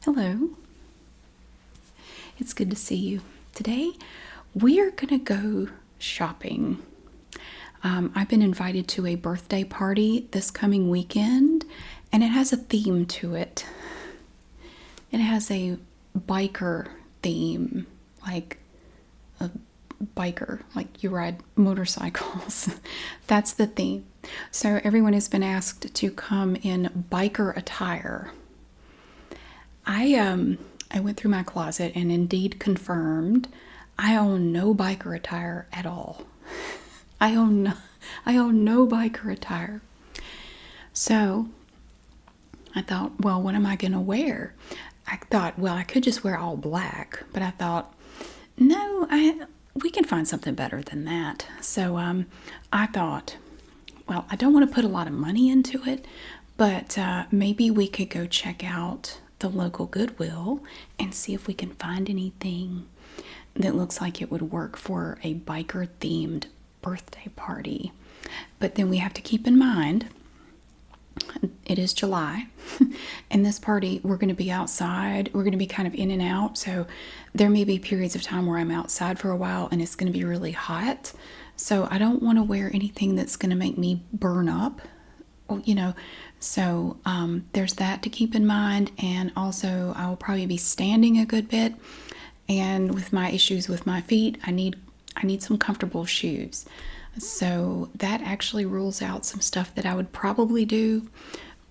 Hello. It's good to see you. Today, we are going to go shopping. I've been invited to a birthday party this coming weekend, and it has a theme to it. It has a biker theme, like a biker, like you ride motorcycles. That's the theme. So everyone has been asked to come in biker attire. I went through my closet and indeed confirmed I own no biker attire at all. I own no biker attire. So I thought, well, what am I going to wear? I thought, well, I could just wear all black, but I thought, no, we can find something better than that. So I thought, well, I don't want to put a lot of money into it, but maybe we could go check out the local Goodwill and see if we can find anything that looks like it would work for a biker themed birthday party. But then we have to keep in mind it is July, and this party, we're going to be outside. We're going to be kind of in and out, so there may be periods of time where I'm outside for a while and it's going to be really hot. So I don't want to wear anything that's going to make me burn up, So there's that to keep in mind, and also I will probably be standing a good bit, and with my issues with my feet, I need some comfortable shoes. So that actually rules out some stuff that I would probably do,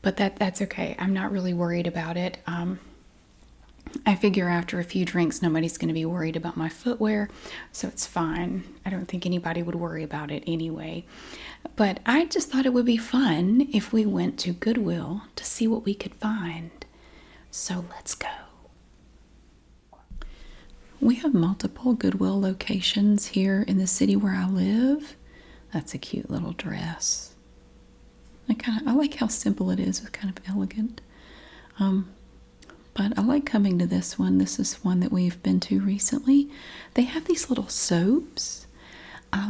but that's okay. I'm not really worried about it. I figure after a few drinks, nobody's going to be worried about my footwear, so it's fine. I don't think anybody would worry about it anyway. But I just thought it would be fun if we went to Goodwill to see what we could find. So let's go. We have multiple Goodwill locations here in the city where I live. That's a cute little dress. I like how simple it is. It's kind of elegant. But I like coming to this one. This is one that we've been to recently. They have these little soaps.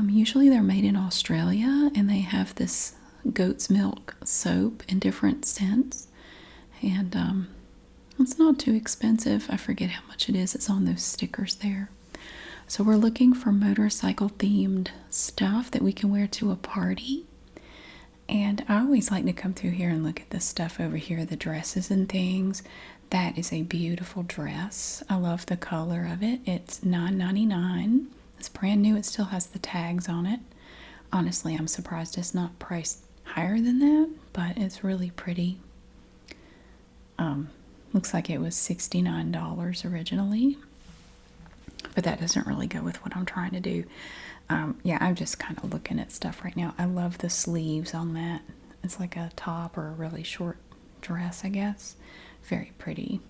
Usually they're made in Australia, and they have this goat's milk soap in different scents. And it's not too expensive. I forget how much it is. It's on those stickers there. So we're looking for motorcycle themed stuff that we can wear to a party. And I always like to come through here and look at this stuff over here, the dresses and things. That is a beautiful dress. I love the color of it. It's $9.99. It's brand new. It still has the tags on it. Honestly, I'm surprised it's not priced higher than that, but it's really pretty. Looks like it was $69 originally, but that doesn't really go with what I'm trying to do. Yeah, I'm just kind of looking at stuff right now. I love the sleeves on that. It's like a top or a really short dress, I guess. Very pretty.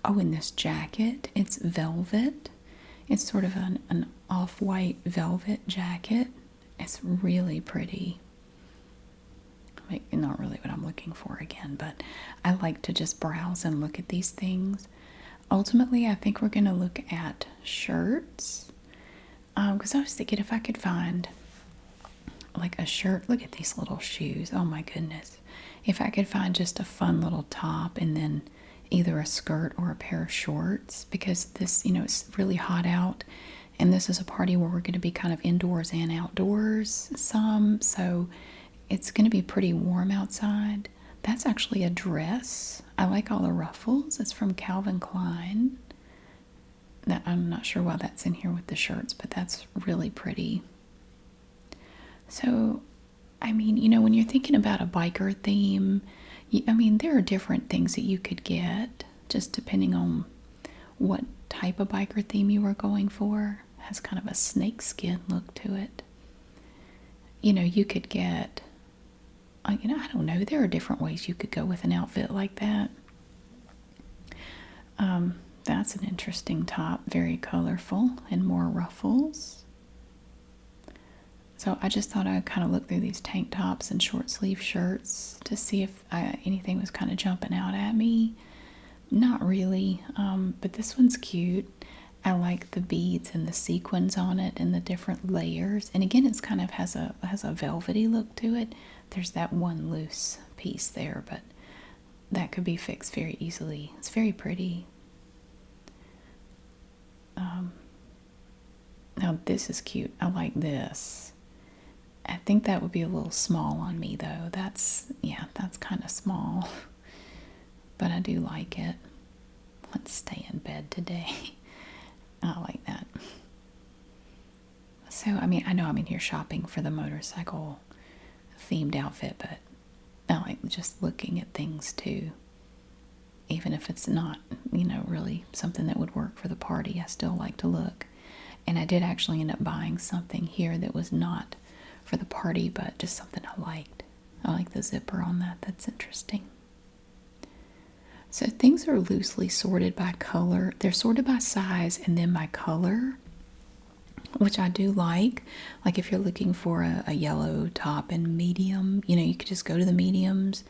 Oh, and this jacket, it's velvet. It's sort of an off-white velvet jacket. It's really pretty. Not really what I'm looking for again, but I like to just browse and look at these things. Ultimately, I think we're going to look at shirts. Because I was thinking if I could find like a shirt. Look at these little shoes. Oh my goodness. If I could find just a fun little top and then either a skirt or a pair of shorts, because this, it's really hot out, and this is a party where we're going to be kind of indoors and outdoors some, so it's going to be pretty warm outside. That's actually a dress. I like all the ruffles. It's from Calvin Klein. I'm not sure why that's in here with the shirts, but that's really pretty. So, when you're thinking about a biker theme, there are different things that you could get, just depending on what type of biker theme you are going for. It has kind of a snakeskin look to it. You could get, I don't know, there are different ways you could go with an outfit like that. That's an interesting top, very colorful and more ruffles. So I just thought I'd kind of look through these tank tops and short sleeve shirts to see if anything was kind of jumping out at me. Not really, but this one's cute. I like the beads and the sequins on it and the different layers. And again, it's kind of has a velvety look to it. There's that one loose piece there, but that could be fixed very easily. It's very pretty. Now this is cute. I like this. I think that would be a little small on me though. Yeah, that's kind of small. But I do like it. Let's stay in bed today. I like that. So, I mean, I know I'm in here shopping for the motorcycle themed outfit, but I like just looking at things too. Even if it's not, really something that would work for the party, I still like to look. And I did actually end up buying something here that was not for the party, but just something I liked. I like the zipper on that. That's interesting. So things are loosely sorted by color. They're sorted by size and then by color, which I do like. Like if you're looking for a yellow top and medium, you could just go to the mediums.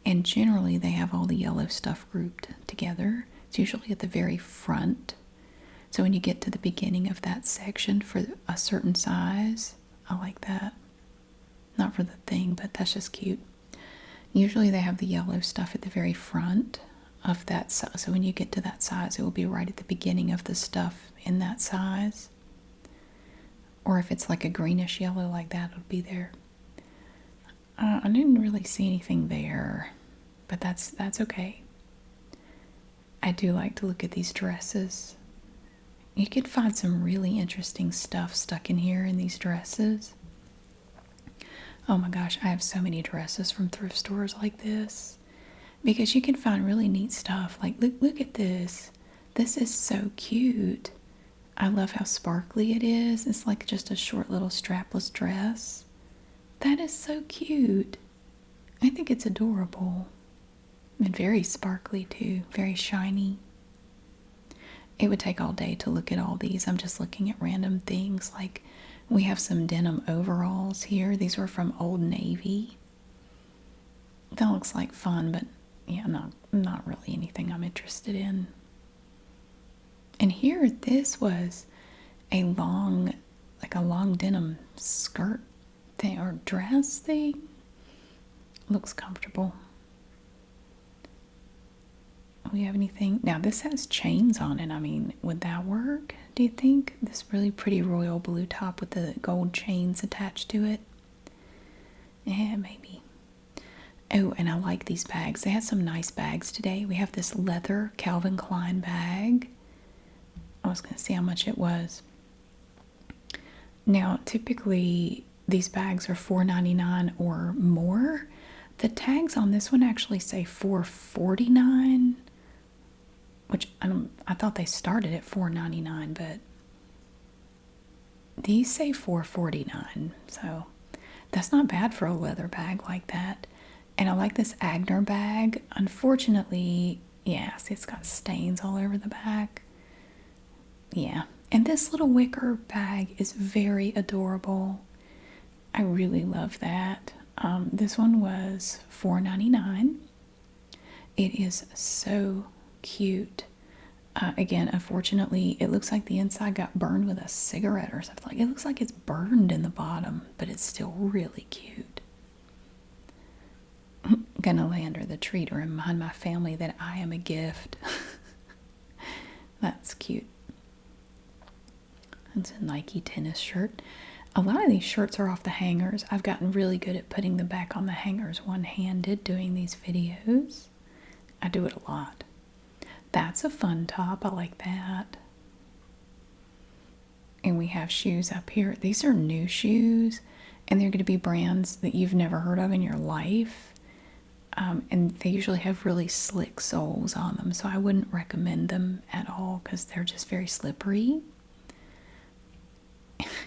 And generally they have all the yellow stuff grouped together. It's usually at the very front. So when you get to the beginning of that section for a certain size, I like that. Not for the thing, but that's just cute. Usually they have the yellow stuff at the very front of that size. So when you get to that size, it will be right at the beginning of the stuff in that size. Or if it's like a greenish yellow like that, it'll be there. I didn't really see anything there, but that's okay. I do like to look at these dresses. You could find some really interesting stuff stuck in here in these dresses. Oh my gosh, I have so many dresses from thrift stores like this. Because you can find really neat stuff. Like, look at this. This is so cute. I love how sparkly it is. It's like just a short little strapless dress. That is so cute. I think it's adorable. And very sparkly too. Very shiny. It would take all day to look at all these. I'm just looking at random things. Like we have some denim overalls here. These were from Old Navy. That looks like fun, but yeah, not really anything I'm interested in. And here, this was a long denim skirt thing or dress thing. Looks comfortable. We have anything? Now this has chains on it. I mean, would that work? Do you think? This really pretty royal blue top with the gold chains attached to it. Yeah, maybe. Oh, and I like these bags. They had some nice bags today. We have this leather Calvin Klein bag. I was going to see how much it was. Now, typically these bags are $4.99 or more. The tags on this one actually say $4.49, which I thought they started at $4.99, but these say $4.49. So that's not bad for a leather bag like that. And I like this Agner bag. Unfortunately, yes, it's got stains all over the back. Yeah. And this little wicker bag is very adorable. I really love that. This one was $4.99. It is so cute. Again, unfortunately, it looks like the inside got burned with a cigarette or something. Like it looks like it's burned in the bottom, but it's still really cute. I'm gonna lay under the tree to remind my family that I am a gift. That's cute. It's a Nike tennis shirt. A lot of these shirts are off the hangers. I've gotten really good at putting them back on the hangers one-handed doing these videos. I do it a lot. That's a fun top. I like that. And we have shoes up here. These are new shoes, and they're going to be brands that you've never heard of in your life. And they usually have really slick soles on them, so I wouldn't recommend them at all because they're just very slippery.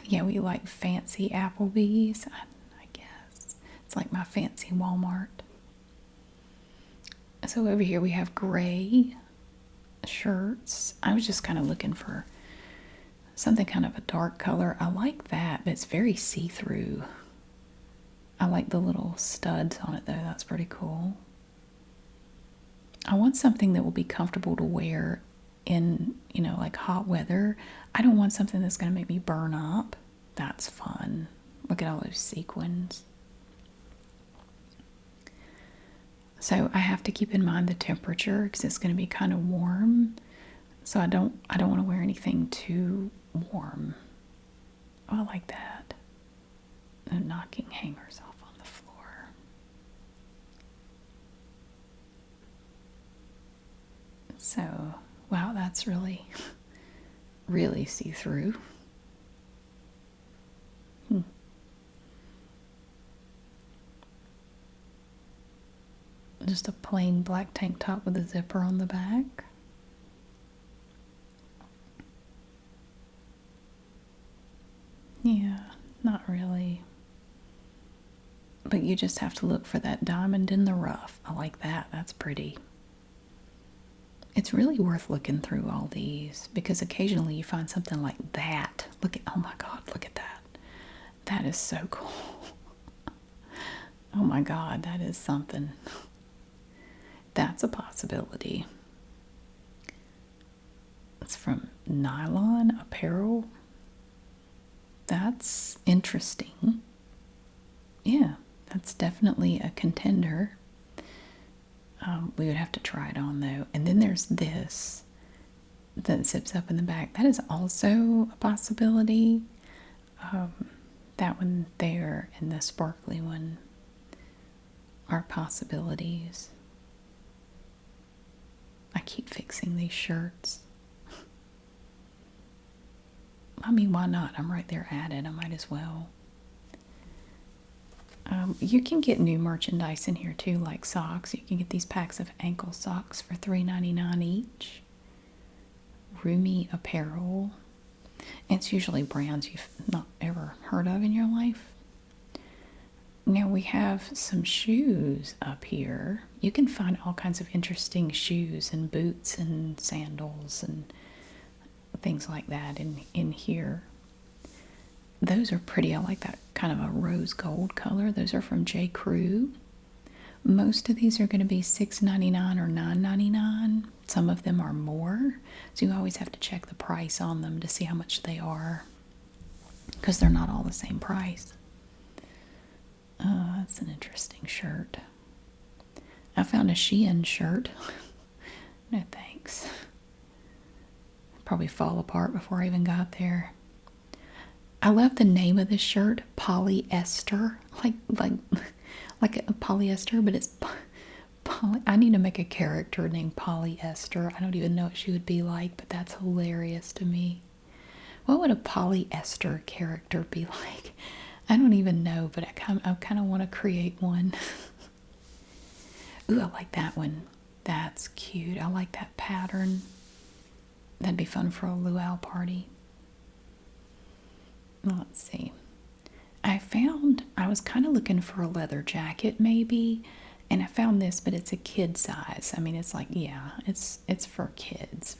Yeah, we like fancy Applebee's, I guess. It's like my fancy Walmart. So over here we have gray shirts. I was just kind of looking for something kind of a dark color. I like that, but it's very see-through. I like the little studs on it though. That's pretty cool. I want something that will be comfortable to wear in, like hot weather. I don't want something that's going to make me burn up. That's fun. Look at all those sequins. So I have to keep in mind the temperature because it's going to be kind of warm. So I don't want to wear anything too warm. Oh, I like that. No knocking hangers off on the floor. So, wow, that's really, really see-through. Hmm. Just a plain black tank top with a zipper on the back. Yeah, not really. But you just have to look for that diamond in the rough. I like that. That's pretty. It's really worth looking through all these because occasionally you find something like that. Look at, oh my God, look at that. That is so cool. Oh my God, that is something. That's a possibility. It's from Nylon Apparel. That's interesting. Yeah, that's definitely a contender. We would have to try it on though. And then there's this that zips up in the back. That is also a possibility. That one there and the sparkly one are possibilities. I keep fixing these shirts. I mean, why not? I'm right there at it. I might as well. You can get new merchandise in here too, like socks. You can get these packs of ankle socks for $3.99 each. Roomy Apparel. It's usually brands you've not ever heard of in your life. Now we have some shoes up here. You can find all kinds of interesting shoes and boots and sandals and things like that in here. Those are pretty. I like that kind of a rose gold color. Those are from J. Crew. Most of these are going to be $6.99 or $9.99. Some of them are more, so you always have to check the price on them to see how much they are because they're not all the same price. That's an interesting shirt. I found a Shein shirt. No thanks. Probably fall apart before I even got there. I love the name of this shirt, polyester, like a polyester, but it's poly. I need to make a character named Polyester. I don't even know what she would be like, but that's hilarious to me. What would a polyester character be like? I don't even know, but I kind of want to create one. Ooh, I like that one. That's cute. I like that pattern. That'd be fun for a luau party. Let's see. I was kind of looking for a leather jacket maybe, and I found this, but it's a kid size. I mean, it's like, yeah, it's for kids.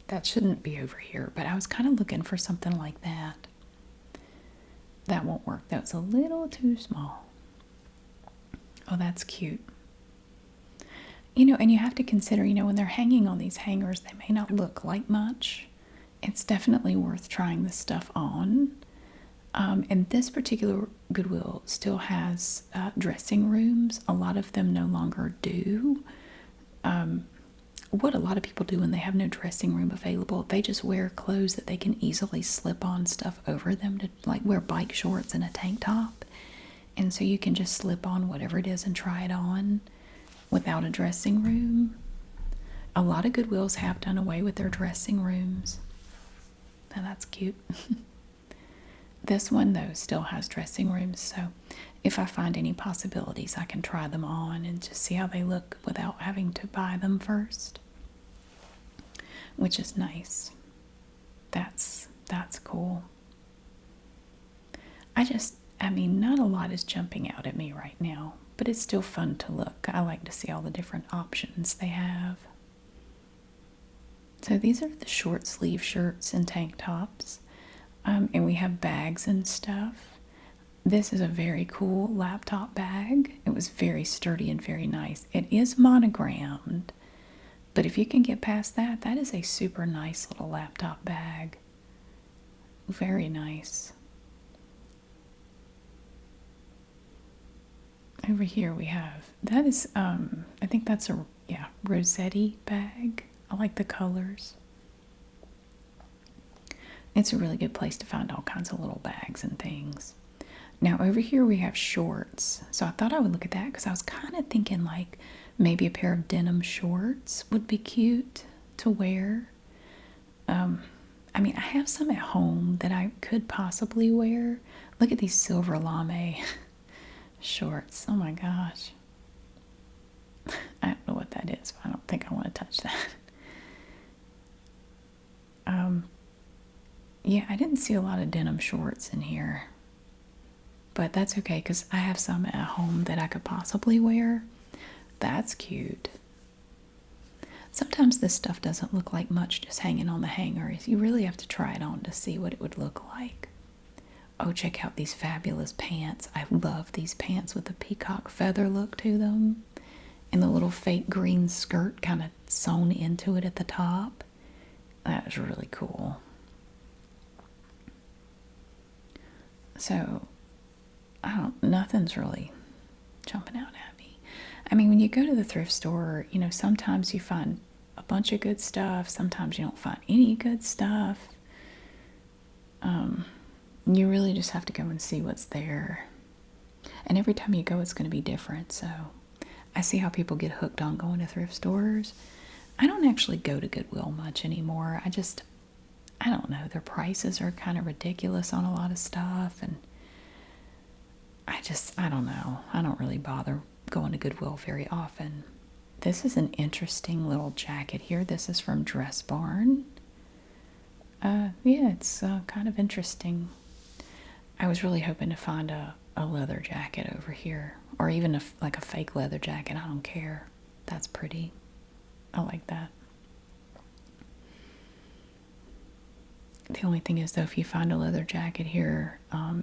That shouldn't be over here, but I was kind of looking for something like that. That won't work. That was a little too small. Oh, that's cute. And you have to consider, when they're hanging on these hangers, they may not look like much. It's definitely worth trying this stuff on. And this particular Goodwill still has dressing rooms. A lot of them no longer do. What a lot of people do when they have no dressing room available, they just wear clothes that they can easily slip on stuff over them to like wear bike shorts and a tank top. And so you can just slip on whatever it is and try it on without a dressing room. A lot of Goodwills have done away with their dressing rooms. Now that's cute. This one, though, still has dressing rooms, so if I find any possibilities, I can try them on and just see how they look without having to buy them first, which is nice. That's cool. I mean, not a lot is jumping out at me right now, but it's still fun to look. I like to see all the different options they have. So these are the short sleeve shirts and tank tops. And we have bags and stuff. This is a very cool laptop bag. It was very sturdy and very nice. It is monogrammed, but if you can get past that, that is a super nice little laptop bag. Very nice. Over here we have, that is, I think that's a, yeah, Rossetti bag. I like the colors. It's a really good place to find all kinds of little bags and things. Now over here we have shorts. So I thought I would look at that because I was kind of thinking like maybe a pair of denim shorts would be cute to wear. I mean, I have some at home that I could possibly wear. Look at these silver lame shorts. Oh my gosh. I don't know what that is, but I don't think I want to touch that. Yeah, I didn't see a lot of denim shorts in here. But that's okay because I have some at home that I could possibly wear. That's cute. Sometimes this stuff doesn't look like much just hanging on the hangers. You really have to try it on to see what it would look like. Oh, check out these fabulous pants. I love these pants with the peacock feather look to them. And the little fake green skirt kind of sewn into it at the top. That is really cool. So, nothing's really jumping out at me. I mean, when you go to the thrift store, you know, sometimes you find a bunch of good stuff. Sometimes you don't find any good stuff. You really just have to go and see what's there. And every time you go, it's going to be different. So I see how people get hooked on going to thrift stores. I don't actually go to Goodwill much anymore. I don't know. Their prices are kind of ridiculous on a lot of stuff. And I don't know. I don't really bother going to Goodwill very often. This is an interesting little jacket here. This is from Dress Barn. Yeah, it's kind of interesting. I was really hoping to find a leather jacket over here. Or even like a fake leather jacket. I don't care. That's pretty. I like that. The only thing is, though, if you find a leather jacket here,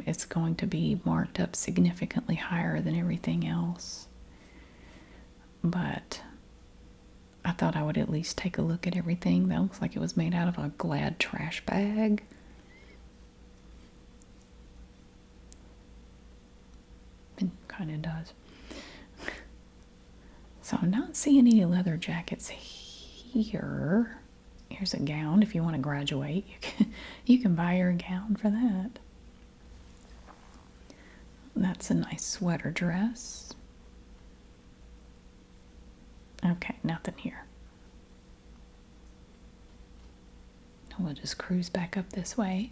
it's going to be marked up significantly higher than everything else. But I thought I would at least take a look at everything. That looks like it was made out of a Glad trash bag. It kind of does. So I'm not seeing any leather jackets here. Here's a gown. If you want to graduate, you can buy your gown for that. That's a nice sweater dress. Okay, nothing here. We'll just cruise back up this way.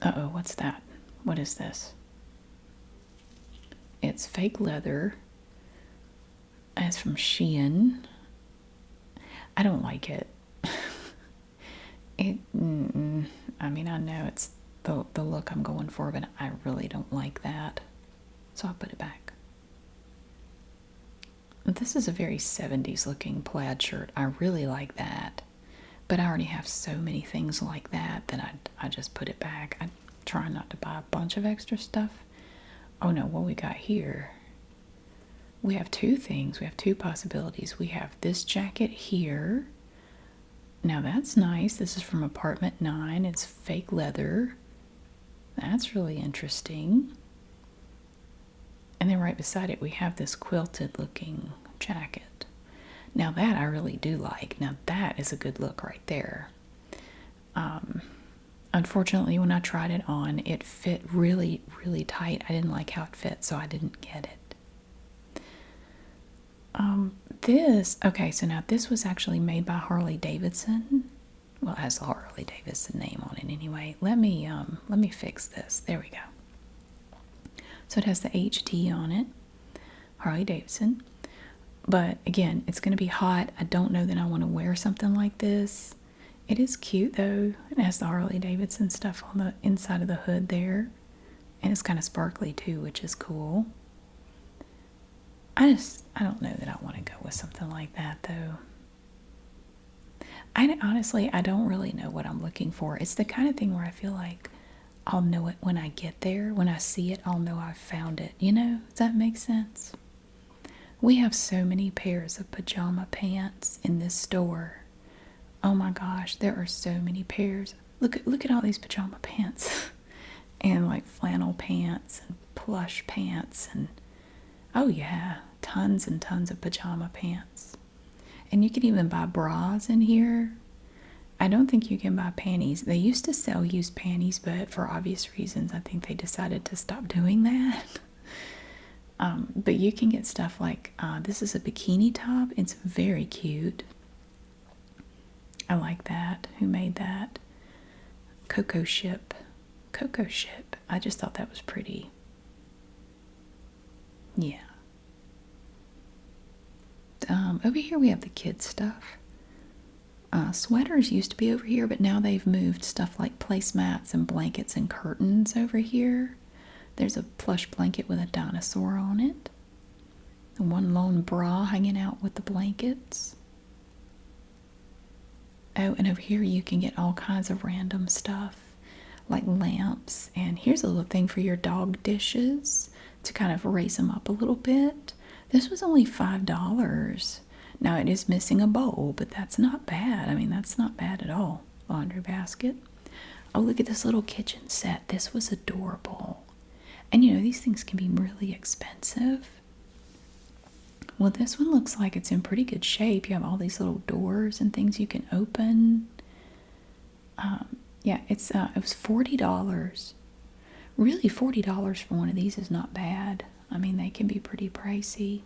Uh-oh, what's that? What is this? It's fake leather. It's from Shein. I don't like it. I mean, I know it's the look I'm going for, but I really don't like that. So I'll put it back. This is a very 70s looking plaid shirt. I really like that. But I already have so many things like that I just put it back. I try not to buy a bunch of extra stuff. Oh no, what we got here? We have two things. We have two possibilities. We have this jacket here. Now that's nice. This is from Apartment 9. It's fake leather. That's really interesting. And then right beside it, we have this quilted looking jacket. Now that I really do like. Now that is a good look right there. Unfortunately, when I tried it on, it fit really, really tight. I didn't like how it fit, so I didn't get it. Okay, so now this was actually made by Harley Davidson. Well, it has the Harley Davidson name on it anyway. Let me fix this. There we go. So it has the HD on it, Harley Davidson. But again, it's going to be hot. I don't know that I want to wear something like this. It is cute though. It has the Harley Davidson stuff on the inside of the hood there. And it's kind of sparkly too, which is cool. I don't know that I want to go with something like that though. Honestly, I don't really know what I'm looking for. It's the kind of thing where I feel like I'll know it when I get there. When I see it, I'll know I've found it. You know, does that make sense? We have so many pairs of pajama pants in this store. Oh my gosh, there are so many pairs. Look at all these pajama pants. And like flannel pants and plush pants, and Oh, yeah. Tons and tons of pajama pants. And you can even buy bras in here. I don't think you can buy panties. They used to sell used panties, but for obvious reasons, I think they decided to stop doing that. But you can get stuff like this is a bikini top. It's very cute. I like that. Who made that? Cocoa Ship. Cocoa Ship. I just thought that was pretty. Yeah. Over here we have the kids stuff. Sweaters used to be over here, but now they've moved stuff like placemats and blankets and curtains over here. There's a plush blanket with a dinosaur on it. And one lone bra hanging out with the blankets. Oh, and over here you can get all kinds of random stuff, like lamps. And here's a little thing for your dog dishes to kind of raise them up a little bit. This was only $5. Now it is missing a bowl, but that's not bad. I mean, that's not bad at all. Laundry basket. Oh, look at this little kitchen set. This was adorable. And you know, these things can be really expensive. Well, this one looks like it's in pretty good shape. You have all these little doors and things you can open. Yeah, it was $40. Really, $40 for one of these is not bad. I mean, they can be pretty pricey.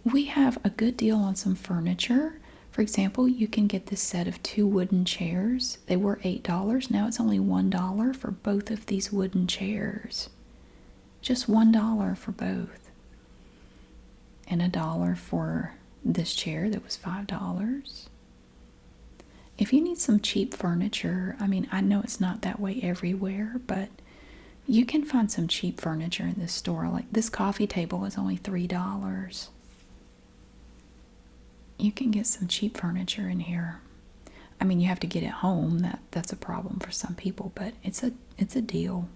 We have a good deal on some furniture. For example, you can get this set of 2 wooden chairs. They were $8. Now it's only $1 for both of these wooden chairs. Just $1 for both. And $1 for this chair that was $5. If you need some cheap furniture, I mean, I know it's not that way everywhere, but you can find some cheap furniture in this store. Like this coffee table is only $3. You can get some cheap furniture in here. I mean, you have to get it home. That's a problem for some people, but it's a deal.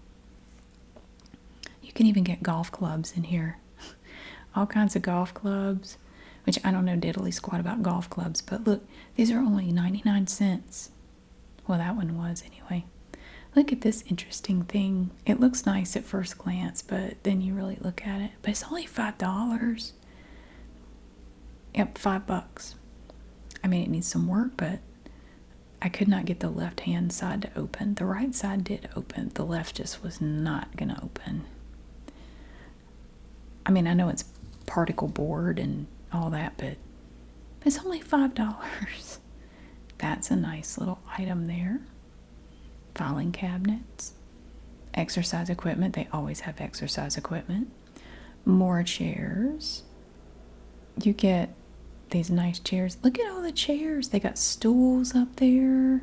You can even get golf clubs in here. All kinds of golf clubs, which I don't know diddly squat about golf clubs, but look, these are only 99 cents. Well, that one was anyway. Look at this interesting thing. It looks nice at first glance, but then you really look at it. But it's only $5. Yep, $5. I mean, it needs some work, but I could not get the left-hand side to open. The right side did open. The left just was not going to open. I mean, I know it's particle board and all that, but it's only $5. That's a nice little item there. Filing cabinets. Exercise equipment. They always have exercise equipment. More chairs. You get these nice chairs. Look at all the chairs. They got stools up there.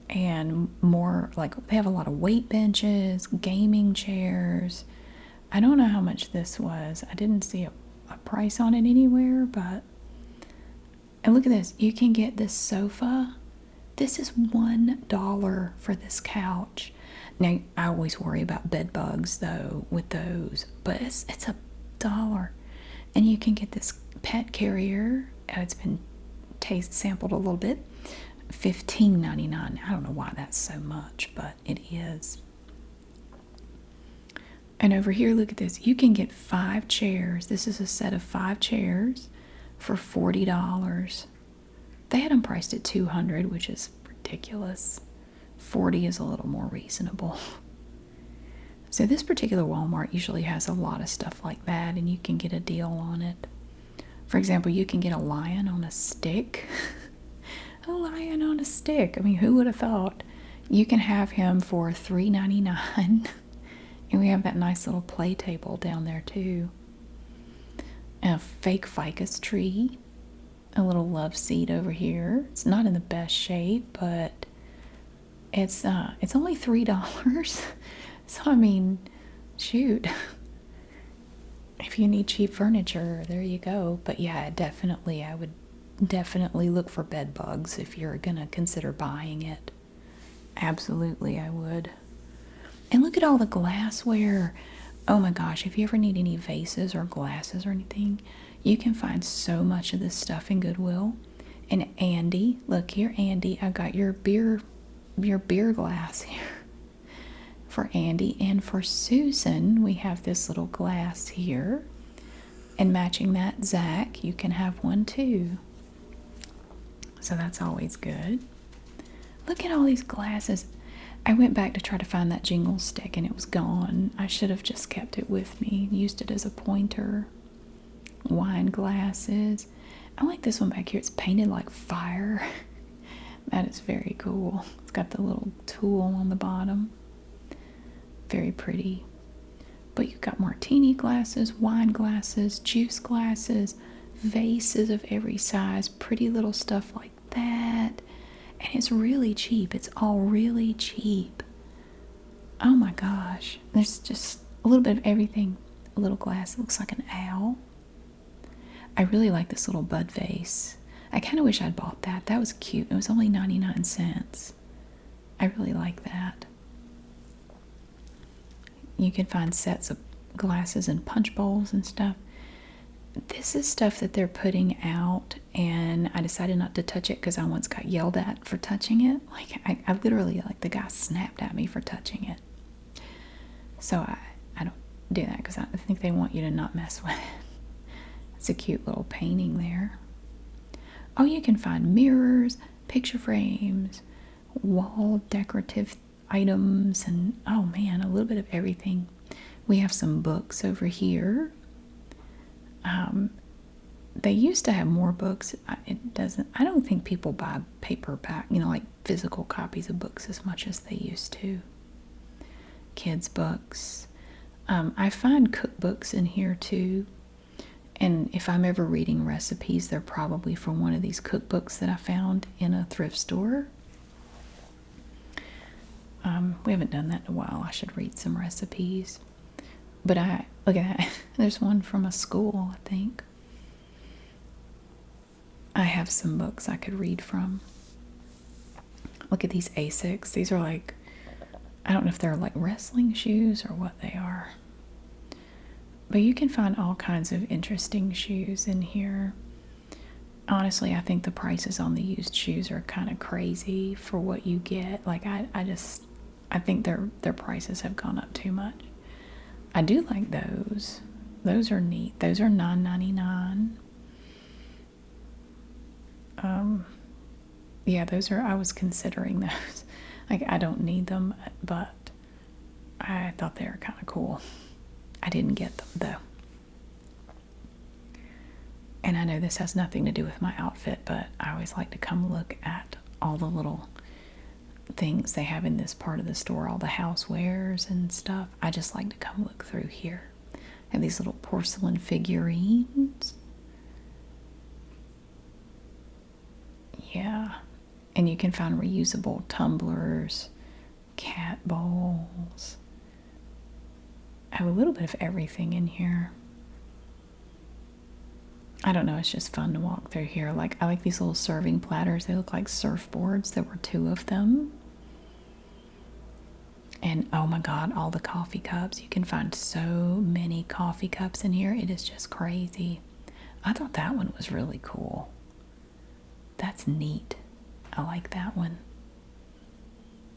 And more, like, they have a lot of weight benches, gaming chairs. I don't know how much this was. I didn't see a price on it anywhere, but... And look at this. You can get this sofa. This is $1 for this couch. Now, I always worry about bed bugs, though, with those. But it's $1. And you can get this pet carrier. It's been sampled a little bit. $15.99. I don't know why that's so much, but it is. And over here, look at this. You can get 5 chairs. This is a set of 5 chairs for $40. They had them priced at $200, which is ridiculous. $40 is a little more reasonable. So this particular Walmart usually has a lot of stuff like that, and you can get a deal on it. For example, you can get a lion on a stick. A lion on a stick. I mean, who would have thought? You can have him for $3.99. And we have that nice little play table down there too. A fake ficus tree. A little love seat over here. It's not in the best shape, but it's only $3. So I mean, shoot. If you need cheap furniture, there you go. But yeah, I would definitely look for bed bugs if you're gonna consider buying it. Absolutely, I would. And look at all the glassware. Oh my gosh, if you ever need any vases or glasses or anything, you can find so much of this stuff in Goodwill. And Andy, look here, Andy, I got your beer glass here for Andy. And for Susan, we have this little glass here. And matching that, Zach, you can have one too. So that's always good. Look at all these glasses. I went back to try to find that jingle stick and it was gone. I should have just kept it with me, used it as a pointer. Wine glasses. I like this one back here. It's painted like fire. That is very cool. It's got the little tool on the bottom. Very pretty. But you've got martini glasses, wine glasses, juice glasses, vases of every size, pretty little stuff like that. And it's really cheap. It's all really cheap. Oh my gosh. There's just a little bit of everything. A little glass. It looks like an owl. I really like this little bud vase. I kind of wish I'd bought that. That was cute. It was only 99 cents. I really like that. You can find sets of glasses and punch bowls and stuff. This is stuff that they're putting out, and I decided not to touch it because I once got yelled at for touching it. Like, I literally, like, the guy snapped at me for touching it. So I don't do that because I think they want you to not mess with it. It's a cute little painting there. Oh, you can find mirrors, picture frames, wall decorative items, and oh man, a little bit of everything. We have some books over here. They used to have more books. I don't think people buy paperback, like physical copies of books as much as they used to. Kids' books. I find cookbooks in here too. And if I'm ever reading recipes, they're probably from one of these cookbooks that I found in a thrift store. We haven't done that in a while. I should read some recipes. But look at that. There's one from a school, I think. I have some books I could read from. Look at these Asics. These are like, I don't know if they're like wrestling shoes or what they are. But you can find all kinds of interesting shoes in here. Honestly, I think the prices on the used shoes are kind of crazy for what you get. Like, I think their prices have gone up too much. I do like those. Those are neat. Those are $9.99. Yeah, those are, I was considering those. Like, I don't need them, but I thought they were kind of cool. I didn't get them, though. And I know this has nothing to do with my outfit, but I always like to come look at all the little things they have in this part of the store, all the housewares and stuff. I just like to come look through here. I have these little porcelain figurines. Yeah. And you can find reusable tumblers, cat bowls. I have a little bit of everything in here. I don't know, it's just fun to walk through here. Like, I like these little serving platters. They look like surfboards. There were 2 of them. And oh my God, all the coffee cups. You can find so many coffee cups in here. It is just crazy. I thought that one was really cool. That's neat. I like that one.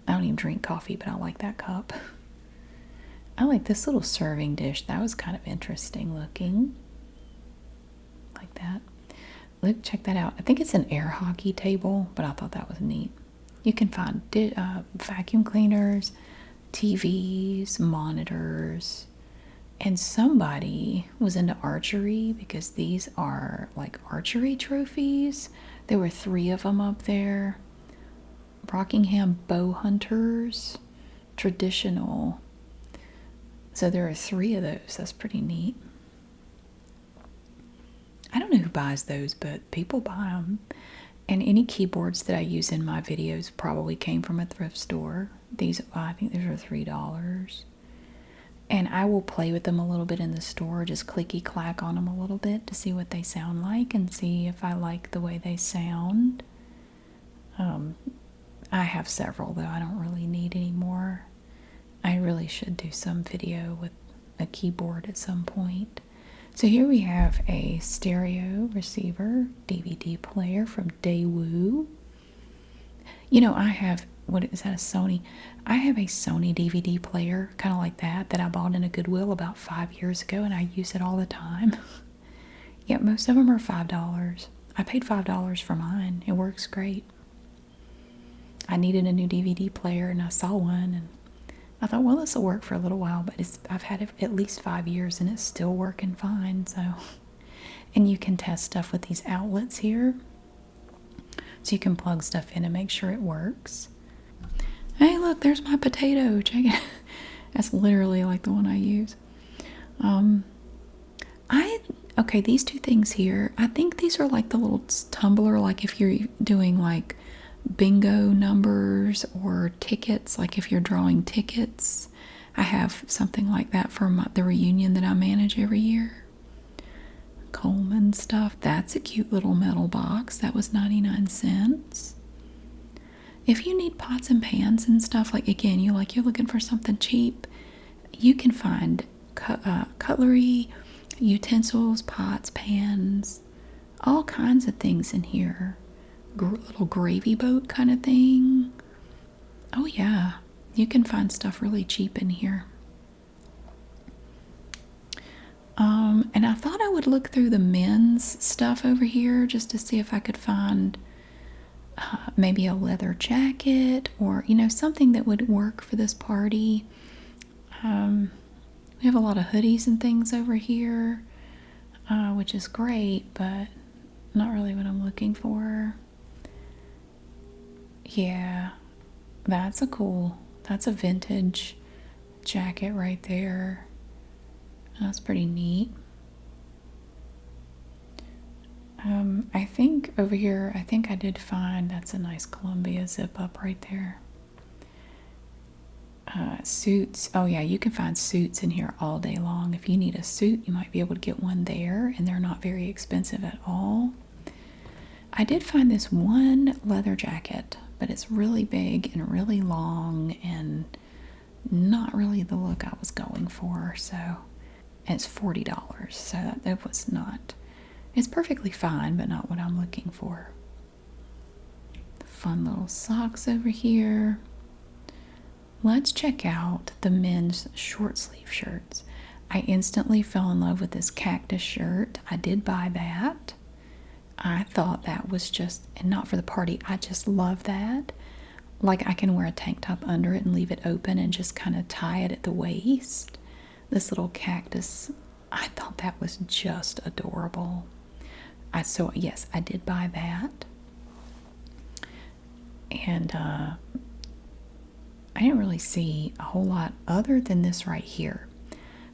I don't even drink coffee, but I like that cup. I like this little serving dish. That was kind of interesting looking. Like that. Look, check that out. I think it's an air hockey table, but I thought that was neat. You can find vacuum cleaners, TVs, monitors, and somebody was into archery because these are like archery trophies. There were 3 of them up there. Rockingham bow hunters, traditional. So there are 3 of those. That's pretty neat. I don't know who buys those, but people buy them. And any keyboards that I use in my videos probably came from a thrift store. These, I think these are $3. And I will play with them a little bit in the store, just clicky clack on them a little bit to see what they sound like and see if I like the way they sound. I have several, though. I don't really need any more. I really should do some video with a keyboard at some point. So here we have a stereo receiver, DVD player from Daewoo. You know, I have what is that, a Sony? I have a Sony DVD player, kind of like that I bought in a Goodwill about 5 years ago, and I use it all the time. Yeah, most of them are $5. I paid $5 for mine. It works great. I needed a new DVD player, and I saw one, and I thought, well, this will work for a little while, but I've had it at least 5 years, and it's still working fine. So, and you can test stuff with these outlets here, so you can plug stuff in and make sure it works. Hey, look, there's my potato. Check it. That's literally like the one I use. Okay, these two things here, I think these are like the little tumbler, like if you're doing like bingo numbers or tickets, like if you're drawing tickets. I have something like that for the reunion that I manage every year. Coleman stuff. That's a cute little metal box. That was 99 cents. If you need pots and pans and stuff, like again, you're looking for something cheap, you can find cutlery, utensils, pots, pans, all kinds of things in here. Little gravy boat kind of thing. Oh yeah, you can find stuff really cheap in here. And I thought I would look through the men's stuff over here just to see if I could find maybe a leather jacket or, something that would work for this party. We have a lot of hoodies and things over here, which is great, but not really what I'm looking for. Yeah, that's a vintage jacket right there. That's pretty neat. I think over here, I did find, that's a nice Columbia zip up right there. Suits. Oh yeah, you can find suits in here all day long. If you need a suit, you might be able to get one there, and they're not very expensive at all. I did find this one leather jacket, but it's really big and really long and not really the look I was going for. So, and it's $40. So that was not, it's perfectly fine, but not what I'm looking for. Fun little socks over here. Let's check out the men's short sleeve shirts. I instantly fell in love with this cactus shirt. I did buy that. I thought that was just, and not for the party, I just love that. Like I can wear a tank top under it and leave it open and just kind of tie it at the waist. This little cactus, I thought that was just adorable. So yes, I did buy that. And I didn't really see a whole lot other than this right here.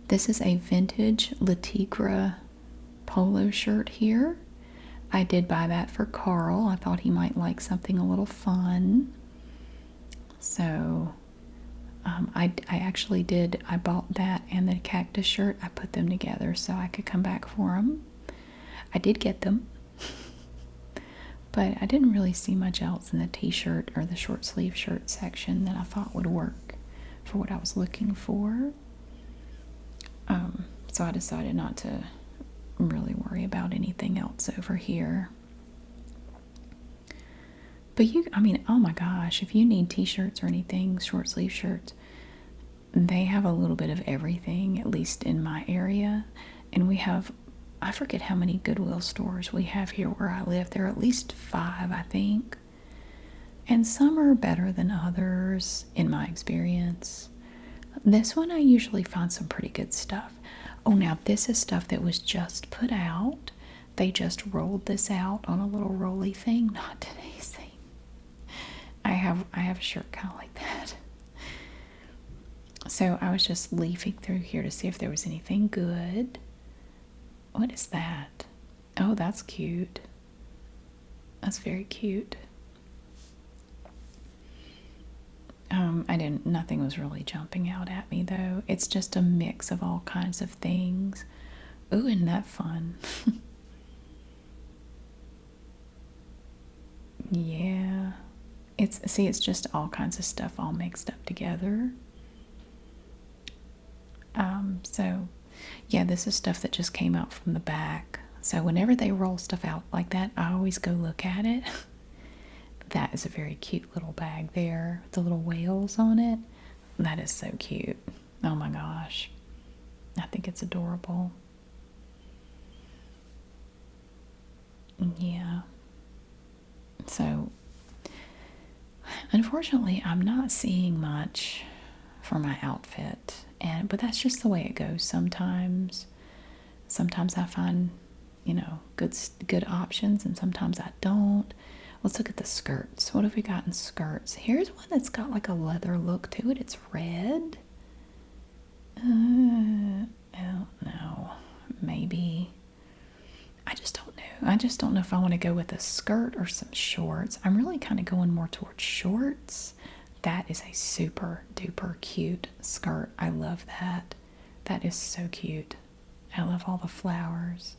This is a vintage Le Tigre polo shirt here. I did buy that for Carl. I thought he might like something a little fun. So I actually did. I bought that and the cactus shirt. I put them together so I could come back for them. I did get them. But I didn't really see much else in the t-shirt or the short sleeve shirt section that I thought would work for what I was looking for. So I decided not to really worry about anything else over here. But oh my gosh, if you need t-shirts or anything, short sleeve shirts, they have a little bit of everything, at least in my area. And we have, I forget how many Goodwill stores we have here where I live. There are at least 5, I think. And some are better than others, in my experience. This one, I usually find some pretty good stuff. Oh, now this is stuff that was just put out. They just rolled this out on a little rolly thing. Not today's thing. I have a shirt kind of like that. So I was just leafing through here to see if there was anything good. What is that? Oh, that's cute. That's very cute. Nothing was really jumping out at me though. It's just a mix of all kinds of things. Ooh, isn't that fun? Yeah. It's just all kinds of stuff all mixed up together. So yeah, this is stuff that just came out from the back. So whenever they roll stuff out like that, I always go look at it. That is a very cute little bag there with the little whales on it. That is so cute. Oh my gosh. I think it's adorable. Yeah. So, unfortunately, I'm not seeing much for my outfit, but that's just the way it goes sometimes. Sometimes I find, good options, and sometimes I don't. Let's look at the skirts. What have we got in skirts? Here's one that's got like a leather look to it. It's red. I don't know. Maybe. I just don't know. I just don't know if I want to go with a skirt or some shorts. I'm really kind of going more towards shorts. That is a super duper cute skirt. I love that. That is so cute. I love all the flowers.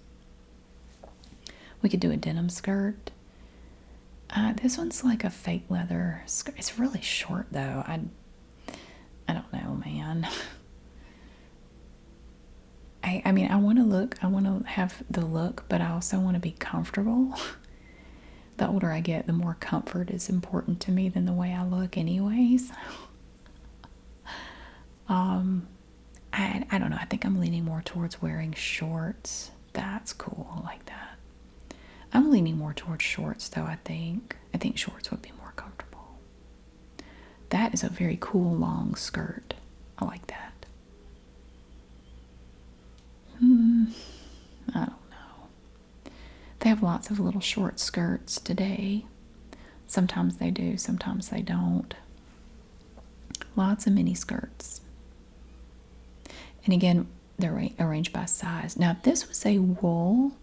We could do a denim skirt. This one's like a fake leather skirt. It's really short though. I don't know, man. I mean, I want to have the look, but I also want to be comfortable. The older I get, the more comfort is important to me than the way I look anyways. I don't know. I think I'm leaning more towards wearing shorts. That's cool. I like that. I'm leaning more towards shorts though, I think. I think shorts would be more comfortable. That is a very cool long skirt. I like that. I don't know. They have lots of little short skirts today. Sometimes they do, sometimes they don't. Lots of mini skirts. And again, they're arranged by size. Now, this was a wool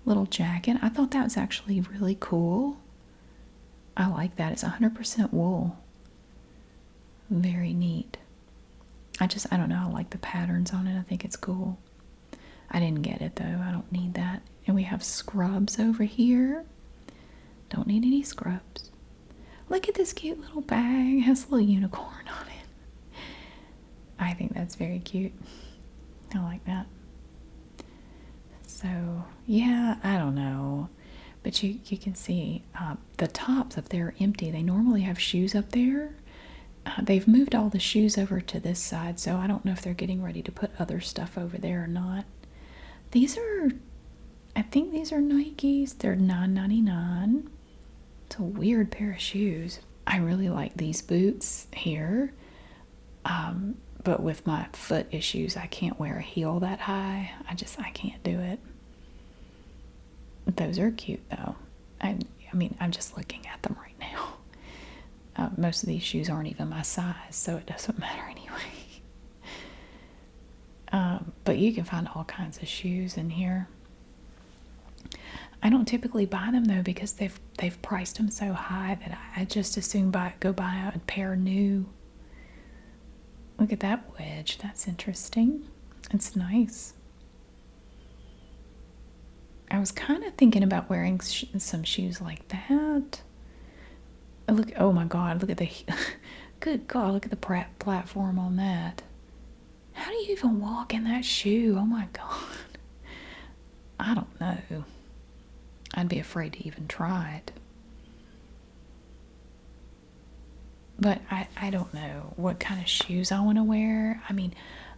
little jacket. I thought that was actually really cool. I like that. It's 100% wool. Very neat. I don't know. I like the patterns on it. I think it's cool. I didn't get it though. I don't need that. And we have scrubs over here. Don't need any scrubs. Look at this cute little bag. It has a little unicorn on it. I think that's very cute. I like that. So, yeah, I don't know. But you can see the tops up there are empty. They normally have shoes up there. They've moved all the shoes over to this side, so I don't know if they're getting ready to put other stuff over there or not. I think these are Nikes. They're $9.99. It's a weird pair of shoes. I really like these boots here. But with my foot issues, I can't wear a heel that high. I can't do it. Those are cute though. I mean, I'm just looking at them right now. Most of these shoes aren't even my size, so it doesn't matter anyway. But you can find all kinds of shoes in here. I don't typically buy them though because they've priced them so high that I just as soon go buy a pair new. Look at that wedge. That's interesting. It's nice. I was kind of thinking about wearing some shoes like that. Look! Oh my God! Look at the good God! Look at the platform on that. How do you even walk in that shoe? Oh my God! I don't know. I'd be afraid to even try it. But I don't know what kind of shoes I want to wear. I mean,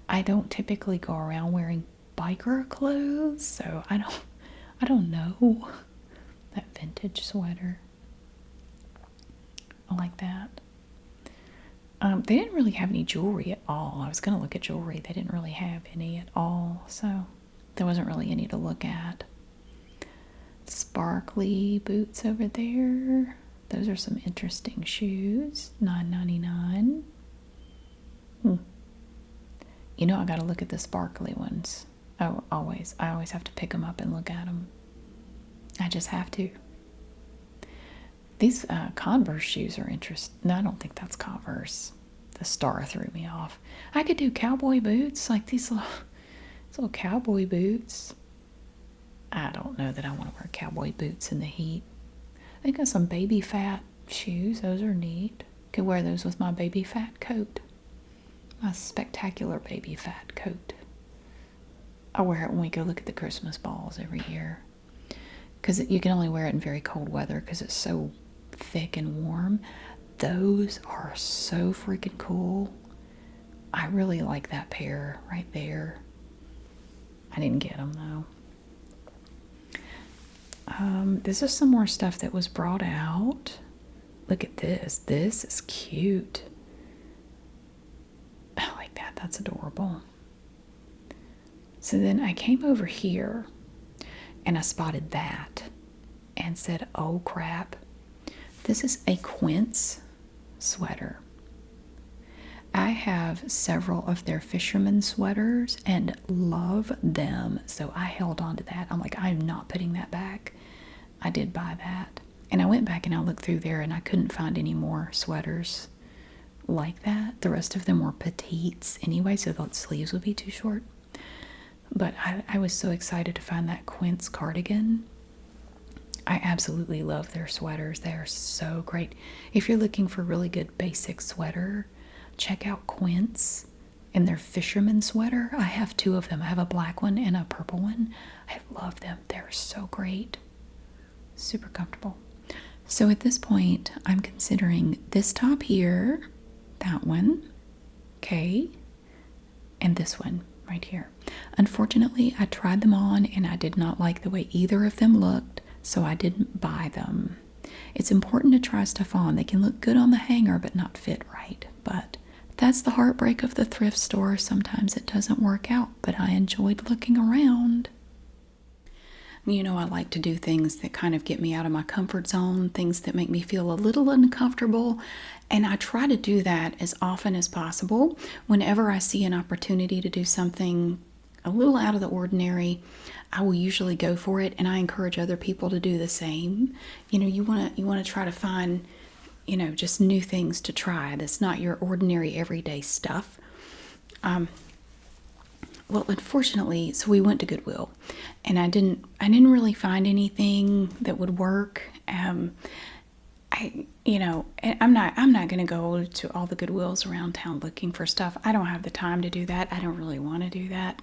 I don't typically go around wearing biker clothes, so I don't know. That vintage sweater. I like that. They didn't really have any jewelry at all. I was going to look at jewelry. They didn't really have any at all, so there wasn't really any to look at. Sparkly boots over there. Those are some interesting shoes. $9.99. You know, I got to look at the sparkly ones. Oh, always. I always have to pick them up and look at them. I just have to. These Converse shoes are interesting. No, I don't think that's Converse. The star threw me off. I could do cowboy boots, like these little cowboy boots. I don't know that I want to wear cowboy boots in the heat. I got some baby fat shoes. Those are neat. Could wear those with my baby fat coat. My spectacular baby fat coat. I wear it when we go look at the Christmas balls every year. Because you can only wear it in very cold weather because it's so thick and warm. Those are so freaking cool. I really like that pair right there. I didn't get them though. This is some more stuff that was brought out. Look at this. This is cute. I like that. That's adorable. So then I came over here and I spotted that and said, oh crap. This is a quince sweater. I have several of their fisherman sweaters and love them. So I held on to that. I'm like, I'm not putting that back. I did buy that. And I went back and I looked through there and I couldn't find any more sweaters like that. The rest of them were petites anyway, so the sleeves would be too short. But I was so excited to find that quince cardigan. I absolutely love their sweaters. They are so great. If you're looking for a really good basic sweater, check out Quince and their fisherman sweater. I have two of them. I have a black one and a purple one. I love them. They're so great. Super comfortable. So at this point, I'm considering this top here, that one, okay, and this one right here. Unfortunately, I tried them on and I did not like the way either of them looked, so I didn't buy them. It's important to try stuff on. They can look good on the hanger, but not fit right. But that's the heartbreak of the thrift store. Sometimes it doesn't work out, but I enjoyed looking around. You know, I like to do things that kind of get me out of my comfort zone, things that make me feel a little uncomfortable, and I try to do that as often as possible. Whenever I see an opportunity to do something a little out of the ordinary, I will usually go for it, and I encourage other people to do the same. You know, you want to try to find, you know, just new things to try that's not your ordinary everyday stuff. Well, unfortunately, so we went to Goodwill, and I didn't really find anything that would work. I'm not going to go to all the Goodwills around town looking for stuff. I don't have the time to do that. I don't really want to do that.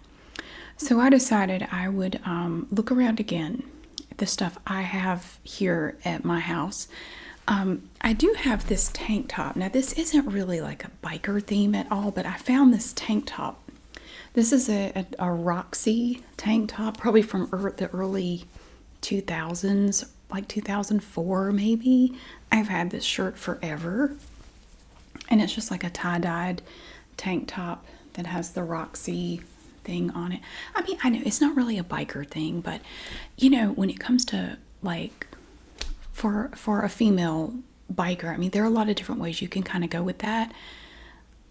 So I decided I would look around again at the stuff I have here at my house. I do have this tank top. Now, this isn't really like a biker theme at all, but I found this tank top. This is a Roxy tank top, probably from the early 2000s, like 2004 maybe. I've had this shirt forever. And it's just like a tie-dyed tank top that has the Roxy thing on it. I mean, I know it's not really a biker thing, but you know, when it comes to like for a female biker, I mean, there are a lot of different ways you can kind of go with that.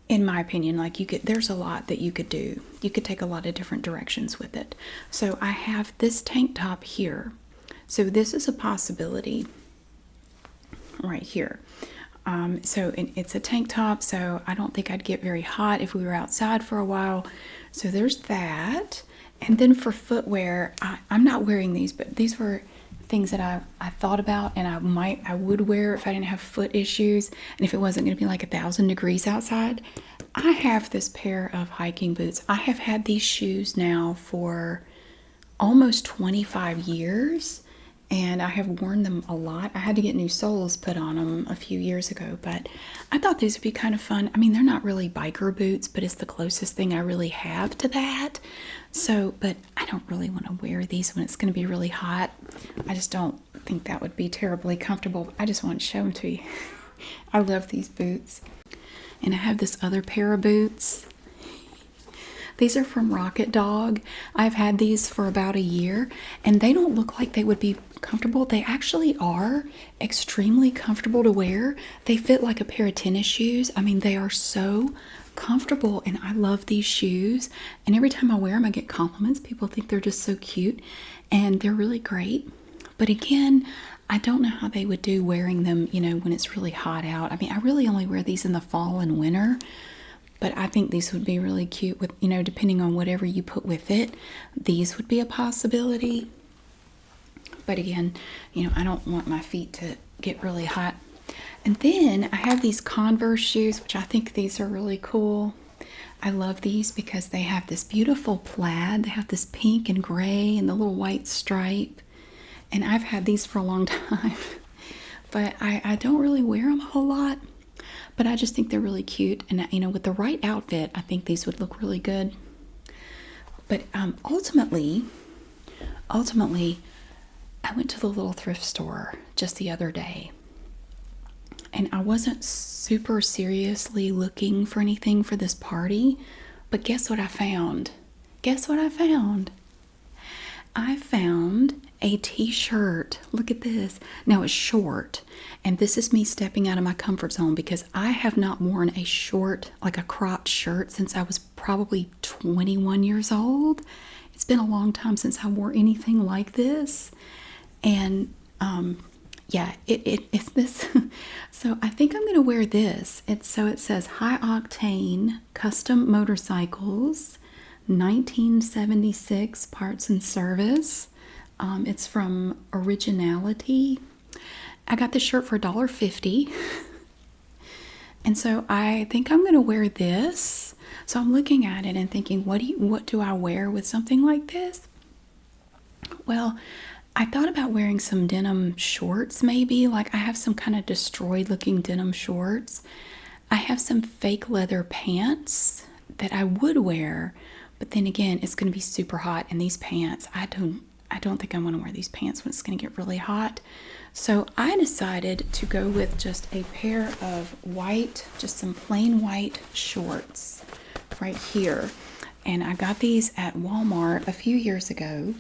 In my opinion, like there's a lot that you could do. You could take a lot of different directions with it. So I have this tank top here. So this is a possibility right here. So it's a tank top, so I don't think I'd get very hot if we were outside for a while. So there's that. And then for footwear, I'm not wearing these, but these were things that I thought about, and I would wear if I didn't have foot issues and if it wasn't going to be like 1,000 degrees outside. I have this pair of hiking boots. I have had these shoes now for almost 25 years, and I have worn them a lot. I had to get new soles put on them a few years ago, but I thought these would be kind of fun. I mean, they're not really biker boots, but it's the closest thing I really have to that. So, but I don't really want to wear these when it's going to be really hot. I just don't think that would be terribly comfortable. I just want to show them to you. I love these boots. And I have this other pair of boots. These are from Rocket Dog. I've had these for about a year, and they don't look like they would be comfortable. They actually are extremely comfortable to wear. They fit like a pair of tennis shoes. I mean, they are so comfortable, and I love these shoes. And every time I wear them, I get compliments. People think they're just so cute, and they're really great. But again, I don't know how they would do wearing them, you know, when it's really hot out. I mean, I really only wear these in the fall and winter. But I think these would be really cute with, you know, depending on whatever you put with it. These would be a possibility. But again, you know, I don't want my feet to get really hot. And then I have these Converse shoes, which I think these are really cool. I love these because they have this beautiful plaid. They have this pink and gray and the little white stripe. And I've had these for a long time. but I don't really wear them a whole lot. But I just think they're really cute, and with the right outfit, I think these would look really good. But ultimately, I went to the little thrift store just the other day, and I wasn't super seriously looking for anything for this party. But guess what I found? Guess what I found? I found a t-shirt. Look at this. Now it's short, and this is me stepping out of my comfort zone because I have not worn a short, like a cropped shirt, since I was probably 21 years old. It's been a long time since I wore anything like this. And yeah, it's this. So I think I'm going to wear this. It says High Octane Custom Motorcycles 1976 Parts and Service. It's from Originality. I got this shirt for $1.50. And so I think I'm going to wear this. So I'm looking at it and thinking, what do I wear with something like this? Well, I thought about wearing some denim shorts maybe. Like I have some kind of destroyed looking denim shorts. I have some fake leather pants that I would wear, but then again, it's going to be super hot, and these pants, I don't think I want to wear these pants when it's going to get really hot. So I decided to go with just a pair of white, just some plain white shorts right here. And I got these at Walmart a few years ago,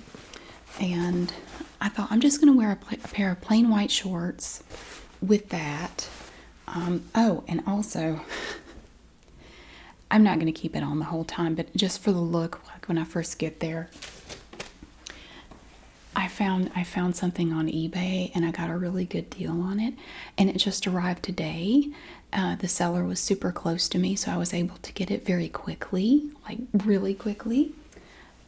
and I thought I'm just going to wear a pair of plain white shorts with that. Oh, and also, I'm not going to keep it on the whole time, but just for the look, like when I first get there, I found something on eBay, and I got a really good deal on it, and it just arrived today. The seller was super close to me, so I was able to get it very quickly, like really quickly.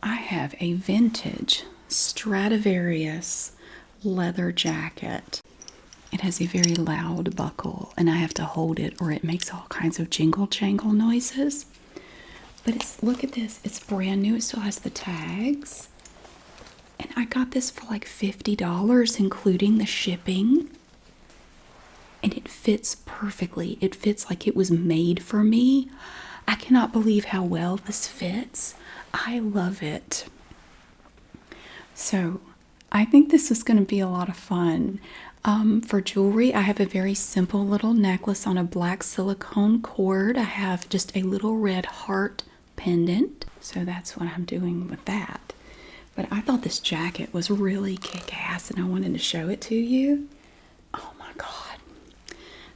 I have a vintage Stradivarius leather jacket. It has a very loud buckle, and I have to hold it or it makes all kinds of jingle jangle noises. But look at this, it's brand new. It still has the tags. And I got this for like $50, including the shipping. And it fits perfectly. It fits like it was made for me. I cannot believe how well this fits. I love it. So I think this is going to be a lot of fun. For jewelry, I have a very simple little necklace on a black silicone cord. I have just a little red heart pendant. So that's what I'm doing with that. But I thought this jacket was really kick-ass, and I wanted to show it to you. Oh my God.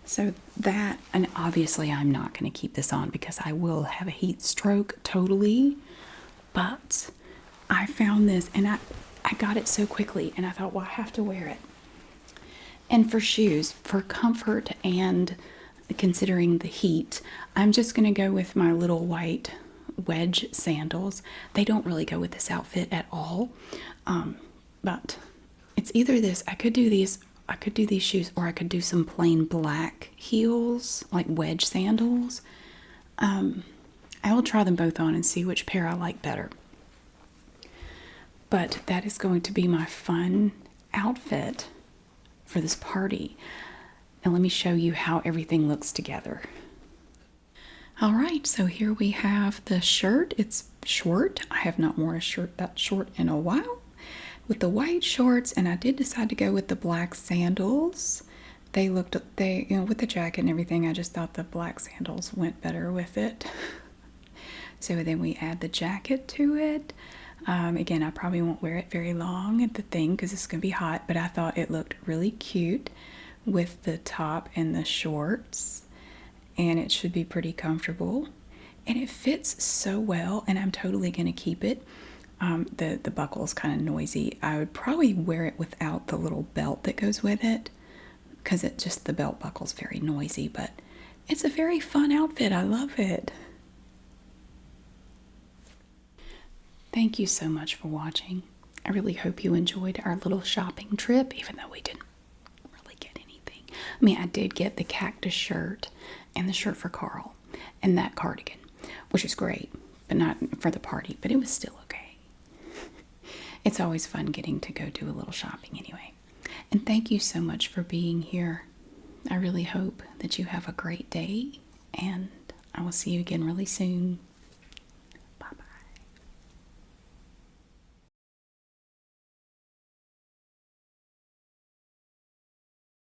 So that, and obviously I'm not going to keep this on because I will have a heat stroke totally. But I found this, and I got it so quickly, and I thought, well, I have to wear it. And for shoes, for comfort and considering the heat, I'm just going to go with my little white wedge sandals. They don't really go with this outfit at all. But it's either this, I could do these shoes, or I could do some plain black heels, like wedge sandals. I will try them both on and see which pair I like better. But that is going to be my fun outfit for this party. And let me show you how everything looks together. All right, so here we have the shirt. It's short. I have not worn a shirt that short in a while. With the white shorts, and I did decide to go with the black sandals. With the jacket and everything, I just thought the black sandals went better with it. So then we add the jacket to it. Again, I probably won't wear it very long at the thing because it's going to be hot, but I thought it looked really cute with the top and the shorts, and it should be pretty comfortable, and it fits so well, and I'm totally going to keep it. The buckle is kind of noisy. I would probably wear it without the little belt that goes with it because the belt buckle is very noisy, but it's a very fun outfit. I love it. Thank you so much for watching. I really hope you enjoyed our little shopping trip, even though we didn't really get anything. I mean, I did get the cactus shirt and the shirt for Carl and that cardigan, which is great, but not for the party, but it was still okay. It's always fun getting to go do a little shopping anyway. And thank you so much for being here. I really hope that you have a great day, and I will see you again really soon.